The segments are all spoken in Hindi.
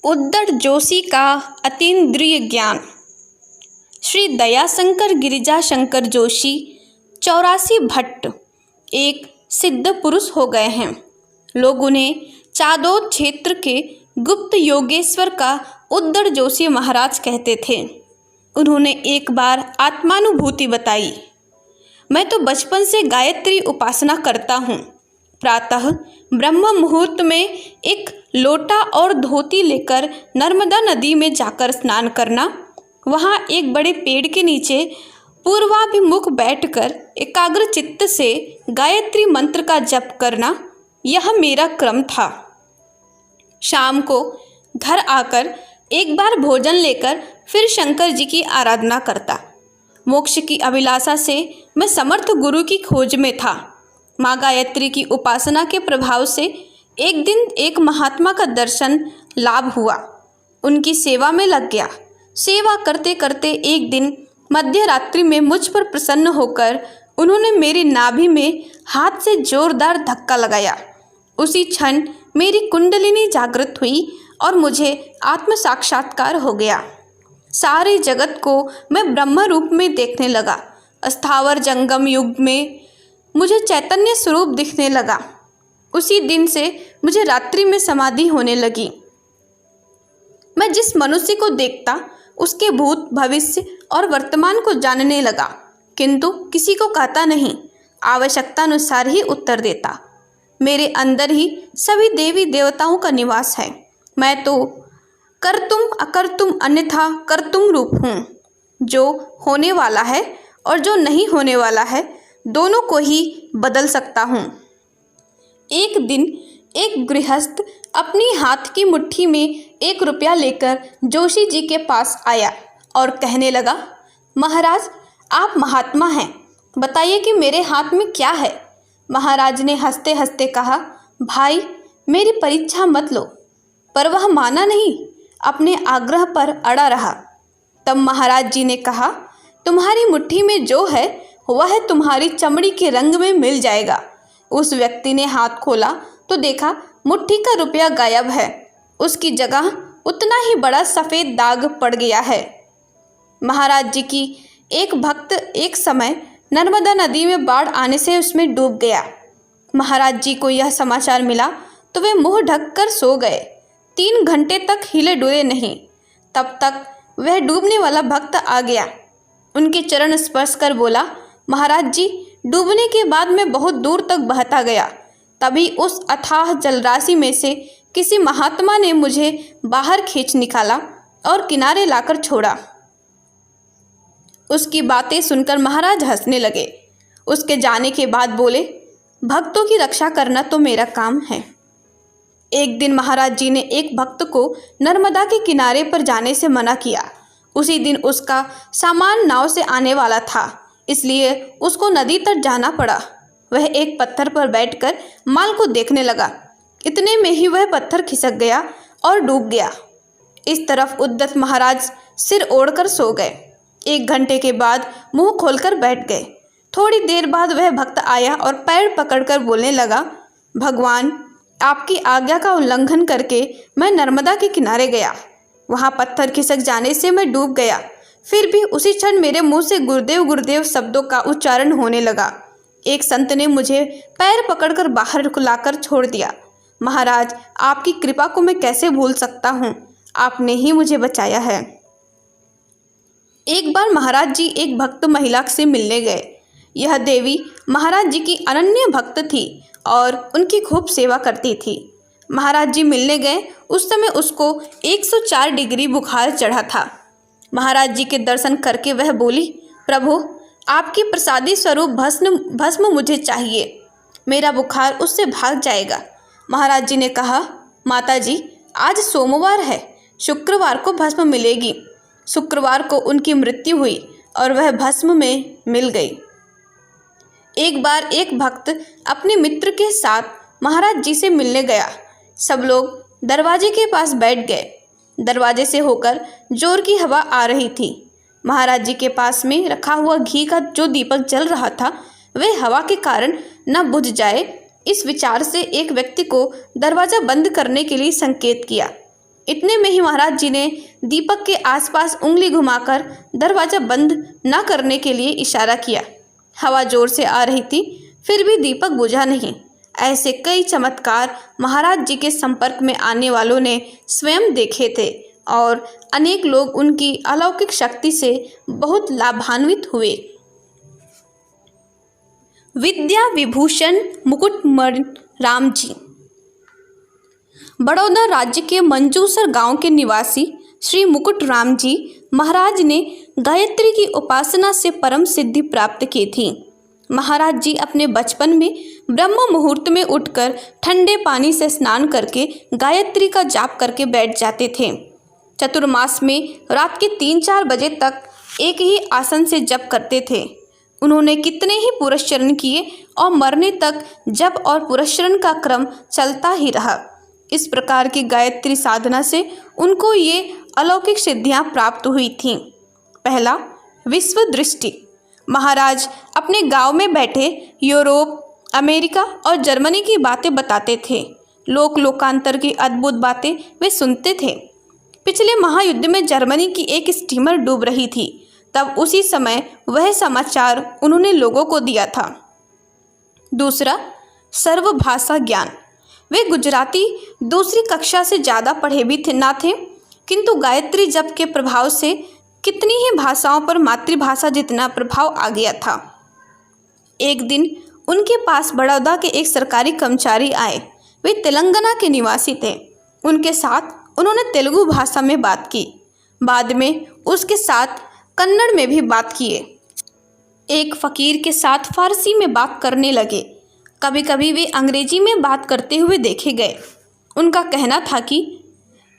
उद्दर जोशी का अतीन्द्रिय ज्ञान। श्री दयाशंकर गिरिजाशंकर जोशी 84 भट्ट एक सिद्ध पुरुष हो गए हैं। लोग उन्हें चादोद क्षेत्र के गुप्त योगेश्वर का उद्दर जोशी महाराज कहते थे। उन्होंने एक बार आत्मानुभूति बताई। मैं तो बचपन से गायत्री उपासना करता हूँ। प्रातः ब्रह्म मुहूर्त में एक लोटा और धोती लेकर नर्मदा नदी में जाकर स्नान करना, वहाँ एक बड़े पेड़ के नीचे पूर्वाभिमुख बैठकर एकाग्र चित्त से गायत्री मंत्र का जप करना, यह मेरा क्रम था। शाम को घर आकर एक बार भोजन लेकर फिर शंकर जी की आराधना करता। मोक्ष की अभिलाषा से मैं समर्थ गुरु की खोज में था। माँ गायत्री की उपासना के प्रभाव से एक दिन एक महात्मा का दर्शन लाभ हुआ। उनकी सेवा में लग गया। सेवा करते करते एक दिन मध्य रात्रि में मुझ पर प्रसन्न होकर उन्होंने मेरी नाभि में हाथ से जोरदार धक्का लगाया। उसी क्षण मेरी कुंडलिनी जागृत हुई और मुझे आत्म साक्षात्कार हो गया। सारे जगत को मैं ब्रह्म रूप में देखने लगा। स्थावर जंगम युग में मुझे चैतन्य स्वरूप दिखने लगा। उसी दिन से मुझे रात्रि में समाधि होने लगी। मैं जिस मनुष्य को देखता उसके भूत भविष्य और वर्तमान को जानने लगा, किंतु किसी को कहता नहीं, आवश्यकतानुसार ही उत्तर देता। मेरे अंदर ही सभी देवी देवताओं का निवास है। मैं तो कर्तुम अकर्तुम अन्यथा कर्तुम रूप हूँ। जो होने वाला है और जो नहीं होने वाला है, दोनों को ही बदल सकता हूँ। एक दिन एक गृहस्थ अपनी हाथ की मुट्ठी में 1 रुपया लेकर जोशी जी के पास आया और कहने लगा, महाराज आप महात्मा हैं, बताइए कि मेरे हाथ में क्या है। महाराज ने हंसते हंसते कहा, भाई मेरी परीक्षा मत लो। पर वह माना नहीं, अपने आग्रह पर अड़ा रहा। तब महाराज जी ने कहा, तुम्हारी मुट्ठी में जो है वह तुम्हारी चमड़ी के रंग में मिल जाएगा। उस व्यक्ति ने हाथ खोला तो देखा मुट्ठी का रुपया गायब है। उसकी जगह उतना ही बड़ा सफ़ेद दाग पड़ गया है। महाराज जी की एक भक्त एक समय नर्मदा नदी में बाढ़ आने से उसमें डूब गया। महाराज जी को यह समाचार मिला तो वे मुंह ढककर सो गए। 3 घंटे तक हिले डुले नहीं। तब तक वह डूबने वाला भक्त आ गया। उनके चरण स्पर्श कर बोला, महाराज जी डूबने के बाद मैं बहुत दूर तक बहता गया। तभी उस अथाह जलराशि में से किसी महात्मा ने मुझे बाहर खींच निकाला और किनारे लाकर छोड़ा। उसकी बातें सुनकर महाराज हंसने लगे। उसके जाने के बाद बोले, भक्तों की रक्षा करना तो मेरा काम है। एक दिन महाराज जी ने एक भक्त को नर्मदा के किनारे पर जाने से मना किया। उसी दिन उसका सामान नाव से आने वाला था, इसलिए उसको नदी तट जाना पड़ा। वह एक पत्थर पर बैठकर माल को देखने लगा। इतने में ही वह पत्थर खिसक गया और डूब गया। इस तरफ उद्दत महाराज सिर ओढ़कर सो गए। 1 घंटे के बाद मुंह खोलकर बैठ गए। थोड़ी देर बाद वह भक्त आया और पैर पकड़कर बोलने लगा, भगवान आपकी आज्ञा का उल्लंघन करके मैं नर्मदा के किनारे गया। वहाँ पत्थर खिसक जाने से मैं डूब गया। फिर भी उसी क्षण मेरे मुंह से गुरुदेव गुरुदेव शब्दों का उच्चारण होने लगा। एक संत ने मुझे पैर पकड़कर बाहर लाकर छोड़ दिया। महाराज आपकी कृपा को मैं कैसे भूल सकता हूँ, आपने ही मुझे बचाया है। एक बार महाराज जी एक भक्त महिला से मिलने गए। यह देवी महाराज जी की अनन्य भक्त थी और उनकी खूब सेवा करती थी। महाराज जी मिलने गए, उस समय उसको 104 डिग्री बुखार चढ़ा था। महाराज जी के दर्शन करके वह बोली, प्रभु आपकी प्रसादी स्वरूप भस्म मुझे चाहिए, मेरा बुखार उससे भाग जाएगा। महाराज जी ने कहा, माता जी आज सोमवार है, शुक्रवार को भस्म मिलेगी। शुक्रवार को उनकी मृत्यु हुई और वह भस्म में मिल गई। एक बार एक भक्त अपने मित्र के साथ महाराज जी से मिलने गया। सब लोग दरवाजे के पास बैठ गए। दरवाजे से होकर जोर की हवा आ रही थी। महाराज जी के पास में रखा हुआ घी का जो दीपक जल रहा था, वह हवा के कारण न बुझ जाए, इस विचार से एक व्यक्ति को दरवाज़ा बंद करने के लिए संकेत किया। इतने में ही महाराज जी ने दीपक के आसपास उंगली घुमाकर दरवाज़ा बंद न करने के लिए इशारा किया। हवा जोर से आ रही थी, फिर भी दीपक बुझा नहीं। ऐसे कई चमत्कार महाराज जी के संपर्क में आने वालों ने स्वयं देखे थे और अनेक लोग उनकी अलौकिक शक्ति से बहुत लाभान्वित हुए। विद्या विभूषण मुकुटमणि राम जी। बड़ौदा राज्य के मंजूसर गांव के निवासी श्री मुकुट राम जी महाराज ने गायत्री की उपासना से परम सिद्धि प्राप्त की थी। महाराज जी अपने बचपन में ब्रह्म मुहूर्त में उठकर ठंडे पानी से स्नान करके गायत्री का जाप करके बैठ जाते थे। चतुर्मास में रात के 3-4 बजे तक एक ही आसन से जप करते थे। उन्होंने कितने ही पुरस्चरण किए और मरने तक जप और पुरस्चरण का क्रम चलता ही रहा। इस प्रकार की गायत्री साधना से उनको ये अलौकिक सिद्धियां प्राप्त हुई थीं। पहला, विश्व दृष्टि। महाराज अपने गांव में बैठे यूरोप, अमेरिका और जर्मनी की बातें बताते थे। लोकांतर की अद्भुत बातें वे सुनते थे। पिछले महायुद्ध में जर्मनी की एक स्टीमर डूब रही थी, तब उसी समय वह समाचार उन्होंने लोगों को दिया था। दूसरा, सर्वभाषा ज्ञान। वे गुजराती दूसरी कक्षा से ज़्यादा पढ़े भी ना थे, किंतु गायत्री जप के प्रभाव से कितनी ही भाषाओं पर मातृभाषा जितना प्रभाव आ गया था। एक दिन उनके पास बड़ौदा के एक सरकारी कर्मचारी आए। वे तेलंगाना के निवासी थे। उनके साथ उन्होंने तेलुगु भाषा में बात की। बाद में उसके साथ कन्नड़ में भी बात किए। एक फ़कीर के साथ फारसी में बात करने लगे। कभी कभी वे अंग्रेजी में बात करते हुए देखे गए। उनका कहना था कि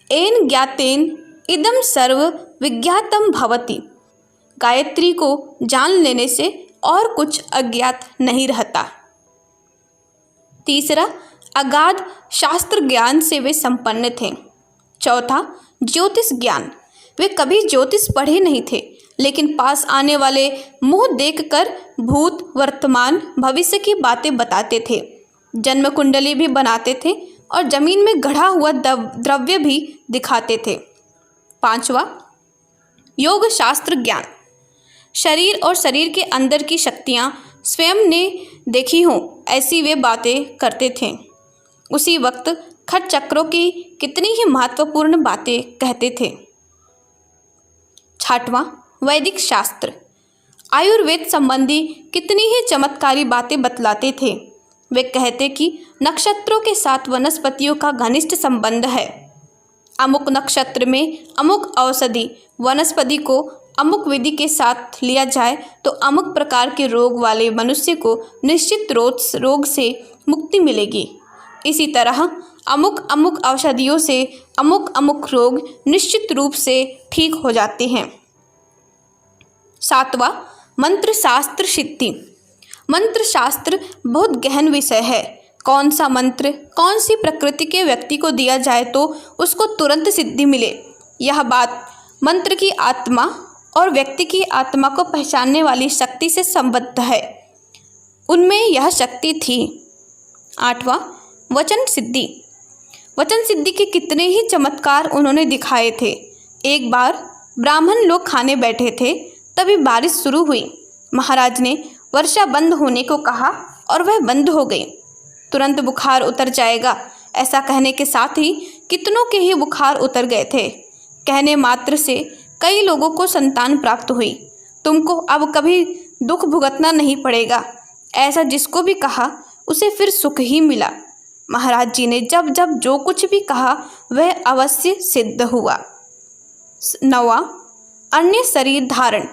एन ज्ञातेन इदम सर्व विज्ञातम भवति। गायत्री को जान लेने से और कुछ अज्ञात नहीं रहता। तीसरा, अगाध शास्त्र ज्ञान से वे संपन्न थे। चौथा, ज्योतिष ज्ञान। वे कभी ज्योतिष पढ़े नहीं थे, लेकिन पास आने वाले मुंह देखकर भूत, वर्तमान, भविष्य की बातें बताते थे। जन्म कुंडली भी बनाते थे और जमीन में गढ़ा हुआ द्रव्य भी दिखाते थे। पांचवा, योग शास्त्र ज्ञान। शरीर और शरीर के अंदर की शक्तियाँ स्वयं ने देखी हों ऐसी वे बातें करते थे। उसी वक्त खट चक्रों की कितनी ही महत्वपूर्ण बातें कहते थे। छठवां, वैदिक शास्त्र। आयुर्वेद संबंधी कितनी ही चमत्कारी बातें बतलाते थे। वे कहते कि नक्षत्रों के साथ वनस्पतियों का घनिष्ठ संबंध है। अमुक नक्षत्र में अमुक औषधि वनस्पति को अमुक विधि के साथ लिया जाए तो अमुक प्रकार के रोग वाले मनुष्य को निश्चित रोग से मुक्ति मिलेगी। इसी तरह अमुक अमुक औषधियों से अमुक अमुक रोग निश्चित रूप से ठीक हो जाते हैं। सातवां, मंत्र शास्त्र सिद्धि। मंत्र शास्त्र बहुत गहन विषय है। कौन सा मंत्र कौन सी प्रकृति के व्यक्ति को दिया जाए तो उसको तुरंत सिद्धि मिले, यह बात मंत्र की आत्मा और व्यक्ति की आत्मा को पहचानने वाली शक्ति से संबद्ध है। उनमें यह शक्ति थी। आठवां, वचन सिद्धि। वचन सिद्धि के कितने ही चमत्कार उन्होंने दिखाए थे। एक बार ब्राह्मण लोग खाने बैठे थे, तभी बारिश शुरू हुई। महाराज ने वर्षा बंद होने को कहा और वह बंद हो गई। तुरंत बुखार उतर जाएगा, ऐसा कहने के साथ ही कितनों के ही बुखार उतर गए थे। कहने मात्र से कई लोगों को संतान प्राप्त हुई। तुमको अब कभी दुख भुगतना नहीं पड़ेगा, ऐसा जिसको भी कहा उसे फिर सुख ही मिला। महाराज जी ने जब जब जो कुछ भी कहा वह अवश्य सिद्ध हुआ। 9वां, अन्य शरीर धारण।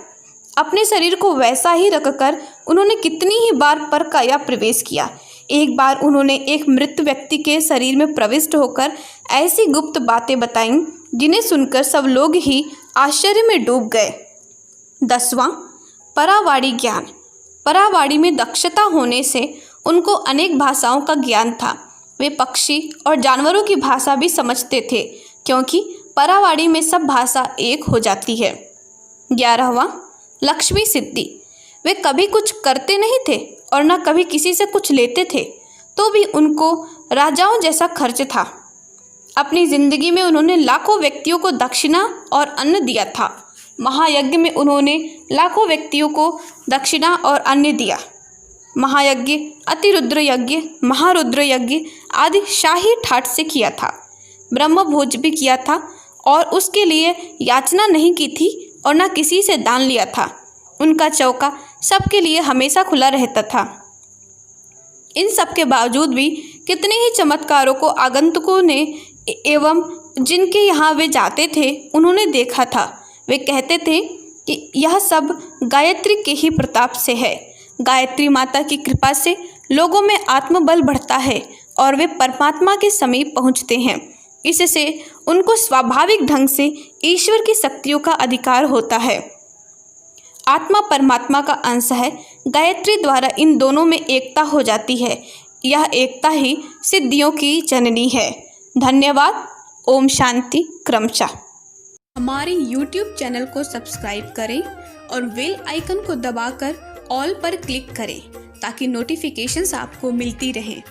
अपने शरीर को वैसा ही रखकर उन्होंने कितनी ही बार पर काया प्रवेश किया। एक बार उन्होंने एक मृत व्यक्ति के शरीर में प्रविष्ट होकर ऐसी गुप्त बातें बताईं जिन्हें सुनकर सब लोग ही आश्चर्य में डूब गए। 10वां, परावाड़ी ज्ञान। परावाड़ी में दक्षता होने से उनको अनेक भाषाओं का ज्ञान था। वे पक्षी और जानवरों की भाषा भी समझते थे, क्योंकि परावाड़ी में सब भाषा एक हो जाती है। 11वां, लक्ष्मी सिद्धि। वे कभी कुछ करते नहीं थे और न कभी किसी से कुछ लेते थे, तो भी उनको राजाओं जैसा खर्च था। अपनी जिंदगी में उन्होंने लाखों व्यक्तियों को दक्षिणा और अन्न दिया था। महायज्ञ में उन्होंने लाखों व्यक्तियों को दक्षिणा और अन्न दिया। महायज्ञ, अतिरुद्र यज्ञ, महारुद्र यज्ञ आदि शाही ठाट से किया था। ब्रह्म भोज भी किया था और उसके लिए याचना नहीं की थी और न किसी से दान लिया था। उनका चौका सबके लिए हमेशा खुला रहता था। इन सब के बावजूद भी कितने ही चमत्कारों को आगंतुकों ने एवं जिनके यहाँ वे जाते थे उन्होंने देखा था। वे कहते थे कि यह सब गायत्री के ही प्रताप से है। गायत्री माता की कृपा से लोगों में आत्मबल बढ़ता है और वे परमात्मा के समीप पहुँचते हैं। इससे उनको स्वाभाविक ढंग से ईश्वर की शक्तियों का अधिकार होता है। आत्मा परमात्मा का अंश है। गायत्री द्वारा इन दोनों में एकता हो जाती है। यह एकता ही सिद्धियों की जननी है। धन्यवाद। ओम शांति। क्रमशः हमारे YouTube चैनल को सब्सक्राइब करें और बेल आइकन को दबाकर ऑल पर क्लिक करें ताकि नोटिफिकेशंस आपको मिलती रहें।